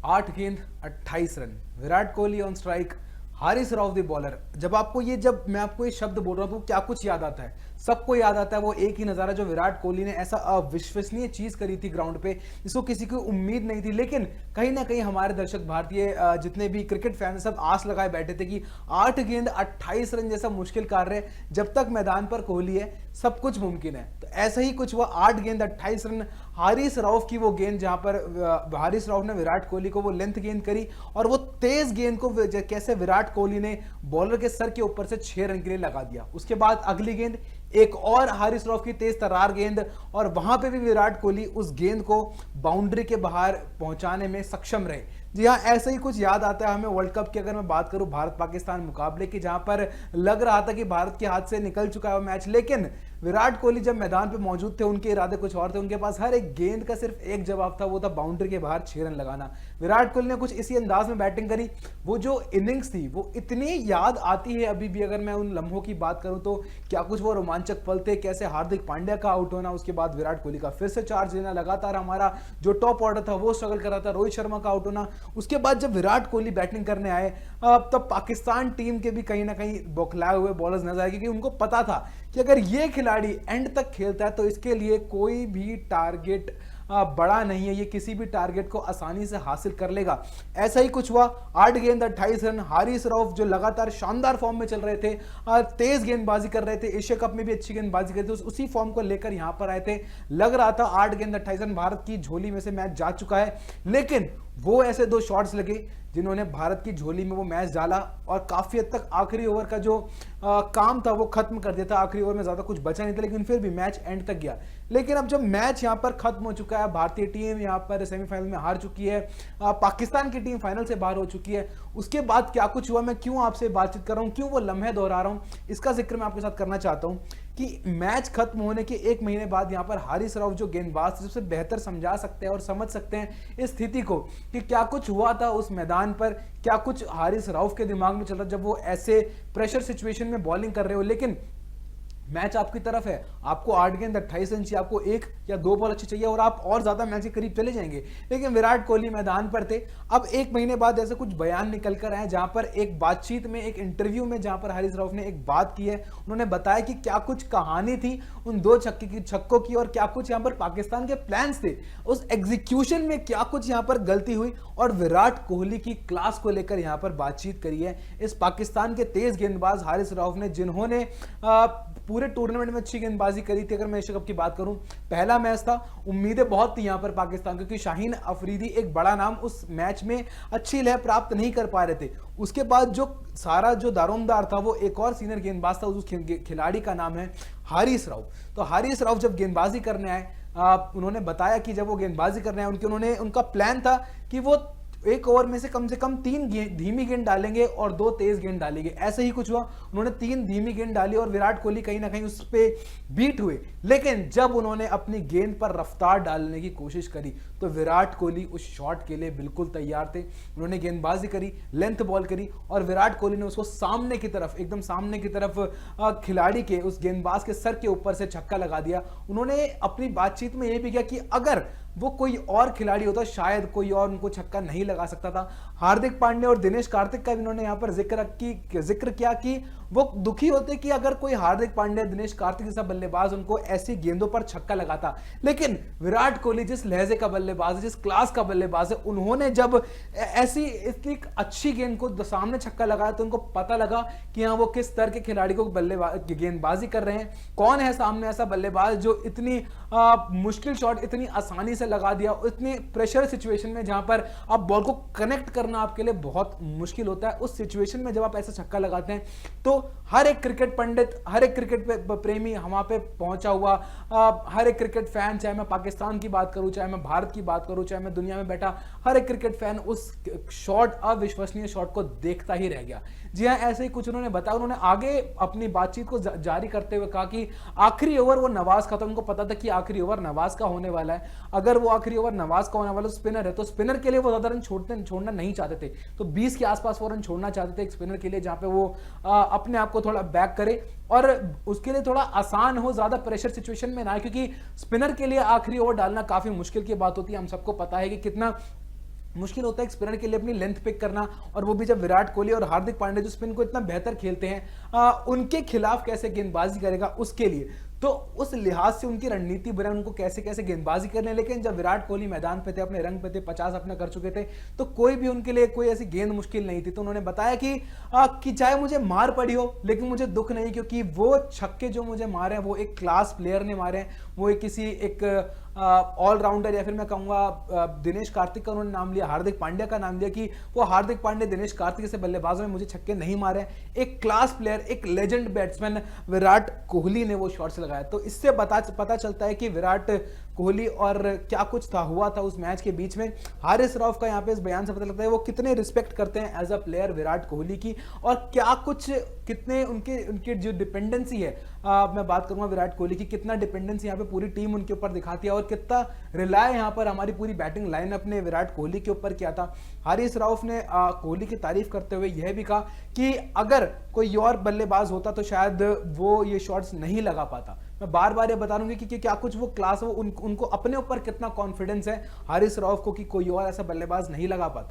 8 गेंद 28 run, Virat Kohli on strike, Haris Rao the bowler. जब मैं आपको ये शब्द बोल रहा हूं तो क्या कुछ याद आता है? सबको याद आता है वो एक ही नजारा जो विराट कोहली ने ऐसा अविश्वसनीय चीज करी थी ग्राउंड पे, जिसको किसी को उम्मीद नहीं थी। लेकिन कहीं ना कहीं हमारे दर्शक भारतीय जितने भी क्रिकेट फैन सब आस लगाए बैठे थे कि 8 गेंद 28 रन जैसा मुश्किल कार्य जब तक मैदान पर कोहली है सब कुछ मुमकिन है। तो ऐसा ही कुछ हुआ। 8 गेंद 28 रन, हारिस राव की वो गेंद जहां पर हारिस राव ने विराट कोहली को वो लेंथ गेंद करी और वो तेज गेंद को कैसे विराट कोहली ने बॉलर के सर के ऊपर से 6 रन के लिए लगा दिया। उसके बाद अगली गेंद एक और हारिस राव की तेज तरार गेंद और वहां पे भी विराट कोहली उस गेंद को बाउंड्री के बाहर पहुंचाने में सक्षम रहे। जी हाँ, ऐसा ही कुछ याद आता है हमें वर्ल्ड कप की। अगर मैं बात करूं भारत पाकिस्तान मुकाबले की, जहां पर लग रहा था कि भारत के हाथ से निकल चुका है मैच, लेकिन विराट कोहली जब मैदान पे मौजूद थे उनके इरादे कुछ और थे। उनके पास हर एक गेंद का सिर्फ एक जवाब था, वो था बाउंड्री के बाहर 6 रन लगाना। विराट कोहली ने कुछ इसी अंदाज में बैटिंग करी। वो जो इनिंग्स थी वो इतनी याद आती है अभी भी। अगर मैं उन लम्हों की बात करूं तो क्या कुछ वो रोमांचक पल थे। कैसे हार्दिक पांड्या का आउट होना, उसके बाद विराट कोहली का फिर से चार्ज लेना, लगातार हमारा जो टॉप ऑर्डर था वो स्ट्रगल कर रहा था, रोहित शर्मा का आउट होना। उसके बाद जब विराट कोहली बैटिंग करने आए तब पाकिस्तान टीम के भी कहीं ना कहीं बौखलाए हुए बॉलर्स नजर आए, क्योंकि उनको पता था कि अगर ये खिलाड़ी एंड तक खेलता है तो इसके लिए कोई भी टारगेट बड़ा नहीं है, ये किसी भी टारगेट को आसानी से हासिल कर लेगा। ऐसा ही कुछ हुआ। 8 गेंद 28 रन, हारिस राव जो लगातार शानदार फॉर्म में चल रहे थे, तेज गेंदबाजी कर रहे थे, एशिया कप में भी अच्छी गेंदबाजी कर रहे थे, उसी फॉर्म को लेकर यहां पर आए थे। लग रहा था 8 गेंद 28 रन भारत की झोली में से मैच जा चुका है, लेकिन वो ऐसे 2 शॉट्स लगे जिन्होंने भारत की झोली में वो मैच डाला और काफी हद तक आखिरी ओवर का जो काम था वो खत्म कर दिया था। आखिरी ओवर में ज्यादा कुछ बचा नहीं था, लेकिन फिर भी मैच एंड तक गया। लेकिन अब जब मैच यहां पर खत्म हो चुका है, भारतीय टीम यहां पर सेमीफाइनल में हार चुकी है, पाकिस्तान की टीम फाइनल से बाहर हो चुकी है, उसके बाद क्या कुछ हुआ, मैं क्यों आपसे बातचीत कर रहा हूं, क्यों वो लम्हे दोहरा रहा हूं, इसका जिक्र मैं आपके साथ करना चाहता हूं कि मैच खत्म होने के 1 महीने बाद यहां पर हारिस राव जो गेंदबाज सबसे बेहतर समझा सकते हैं और समझ सकते हैं इस स्थिति को कि क्या कुछ हुआ था उस मैदान पर, क्या कुछ हारिस राव के दिमाग में चल रहा जब वो ऐसे प्रेशर सिचुएशन में बॉलिंग कर रहे हो। लेकिन मैच आपकी तरफ है, आपको 8 गेंद 28 रन चाहिए, आपको 1 या 2 बॉल अच्छी चाहिए और आप और ज्यादा मैच के करीब चले जाएंगे। लेकिन विराट कोहली मैदान पर थे। अब 1 महीने बाद ऐसे कुछ बयान निकल कर आए, जहां पर एक बातचीत में, एक इंटरव्यू में जहां पर हारिस राव ने एक बात की है। उन्होंने बताया कि क्या कुछ कहानी थी उन 2 छक्कों की और क्या कुछ यहां पर पाकिस्तान के प्लान्स थे, उस एग्जीक्यूशन में क्या कुछ यहां पर गलती हुई, और विराट कोहली की क्लास को लेकर यहां पर बातचीत करी है इस पाकिस्तान के तेज गेंदबाज हारिस राव ने, जिन्होंने पूरे टूर्नामेंट में अच्छी गेंदबाजी करी थी। अगर मैं एशिया कप की बात करूं, पहला मैच था, उम्मीदें बहुत थी यहां पर पाकिस्तान, क्योंकि शाहीन अफरीदी एक बड़ा नाम उस मैच में अच्छी लय प्राप्त नहीं कर पा रहे थे। उसके बाद जो सारा जो दारोमदार था वो एक और सीनियर गेंदबाज था, उस खिलाड़ी का नाम है हारिस राव। तो हारिस राव जब गेंदबाजी करने आए, उन्होंने बताया कि जब वो गेंदबाजी करने आए उनका प्लान था कि वो 1 ओवर में से कम 3 धीमी गेंद डालेंगे और 2 तेज गेंद डालेंगे। ऐसा ही कुछ हुआ, उन्होंने 3 धीमी गेंद डाली और विराट कोहली कहीं ना कहीं उस पे बीट हुए। लेकिन जब उन्होंने अपनी गेंद पर रफ्तार डालने की कोशिश करी तो विराट कोहली उस शॉट के लिए बिल्कुल तैयार थे। उन्होंने गेंदबाजी करी, लेंथ बॉल करी और विराट कोहली ने उसको सामने की तरफ, एकदम सामने की तरफ खिलाड़ी के, उस गेंदबाज के सर के ऊपर से छक्का लगा दिया। उन्होंने अपनी बातचीत में यह भी किया कि अगर वो कोई और खिलाड़ी होता शायद कोई और उनको छक्का नहीं लगा सकता था। हार्दिक पांड्या और दिनेश कार्तिक का भी उन्होंने यहां पर जिक्र किया कि वो दुखी होते कि अगर कोई हार्दिक पांड्या, दिनेश कार्तिक जैसा बल्लेबाज उनको ऐसी गेंदों पर छक्का लगाता। लेकिन विराट कोहली जिस लहजे का बल्लेबाज है, जिस क्लास का बल्लेबाज है, उन्होंने जब ऐसी इतनी अच्छी गेंद को सामने छक्का लगाया तो उनको पता लगा कि हाँ वो किस तरह के खिलाड़ी को गेंदबाजी कर रहे हैं, कौन है सामने ऐसा बल्लेबाज जो इतनी मुश्किल शॉट इतनी आसानी से लगा दिया, इतनी प्रेशर सिचुएशन में जहां पर आप बॉल को कनेक्ट करना आपके लिए बहुत मुश्किल होता है। उस सिचुएशन में जब आप ऐसा छक्का लगाते हैं तो हर एक क्रिकेट पंडित, हर एक क्रिकेट प्रेमी वहां पे पहुंचा हुआ, हर एक क्रिकेट फैन, चाहे मैं पाकिस्तान की बात करूं, चाहे मैं भारत की बात करूं, चाहे मैं दुनिया में बैठा हर एक क्रिकेट फैन उस शॉट, अविश्वसनीय शॉट को देखता ही रह गया। जी हाँ, ऐसे ही कुछ उन्होंने बताया। उन्होंने आगे अपनी बातचीत को जारी करते हुए कहा कि आखिरी ओवर वो नवाज का था, उनको पता था कि आखिरी ओवर नवाज का होने वाला है। अगर वो आखिरी ओवर नवाज का होने वाला स्पिनर है तो स्पिनर के लिए वो ज्यादा रन छोड़ना नहीं चाहते थे, तो 20 के आसपास वो रन छोड़ना चाहते थे एक स्पिनर के लिए, जहां पे वो अपने आप को थोड़ा बैक करे और उसके लिए थोड़ा आसान हो, ज्यादा प्रेशर सिचुएशन में ना आए, क्योंकि स्पिनर के लिए आखिरी ओवर डालना काफी मुश्किल की बात होती है। हम सबको पता है कि कितना मुश्किल होता है एक स्पिनर के लिए अपनी लेंथ पिक करना, और वो भी जब विराट कोहली और हार्दिक पांड्या जो स्पिन को इतना बेहतर खेलते हैं, उनके खिलाफ कैसे गेंदबाजी करेगा उसके लिए। तो उस लिहाज से उनकी रणनीति बना उनको कैसे कैसे गेंदबाजी करने। लेकिन जब विराट कोहली मैदान पे थे, अपने रंग पे थे, 50 अपना कर चुके थे, तो कोई भी उनके लिए कोई ऐसी गेंद मुश्किल नहीं थी। तो उन्होंने बताया कि चाहे मुझे मार पड़ी हो लेकिन मुझे दुख नहीं, क्योंकि वो छक्के जो मुझे मारे हैं वो एक क्लास प्लेयर ने मारे हैं, वो एक ऑलराउंडर, या फिर मैं कहूंगा दिनेश कार्तिक का उन्होंने नाम लिया, हार्दिक पांड्या का नाम लिया कि वो हार्दिक पांड्या, दिनेश कार्तिक से बल्लेबाजों में मुझे छक्के नहीं मारे। एक क्लास प्लेयर, एक लेजेंड बैट्समैन विराट कोहली ने वो शॉट्स लगाया। तो इससे पता चलता है कि विराट कोहली और क्या कुछ हुआ था उस मैच के बीच में। हारिस रऊफ का यहाँ पे इस बयान से पता लगता है वो कितने रिस्पेक्ट करते हैं as a player Virat Kohli की, और क्या कुछ कितने उनके जो डिपेंडेंसी है, मैं बात करूंगा विराट कोहली की, कितना डिपेंडेंसी यहाँ पे पूरी टीम उनके ऊपर दिखाती है, और कितना रिलाय यहाँ पर हमारी पूरी बैटिंग लाइनअप ने विराट कोहली के ऊपर किया था। हारिस रऊफ ने कोहली की तारीफ करते हुए यह भी कहा कि अगर कोई और बल्लेबाज होता तो शायद वो ये शॉट्स नहीं लगा पाता। मैं बार बार ये बता दूंगी कि क्या कुछ वो क्लास, वो उनको अपने ऊपर कितना कॉन्फिडेंस है हारिस रऊफ को कि कोई और ऐसा बल्लेबाज नहीं लगा पाता।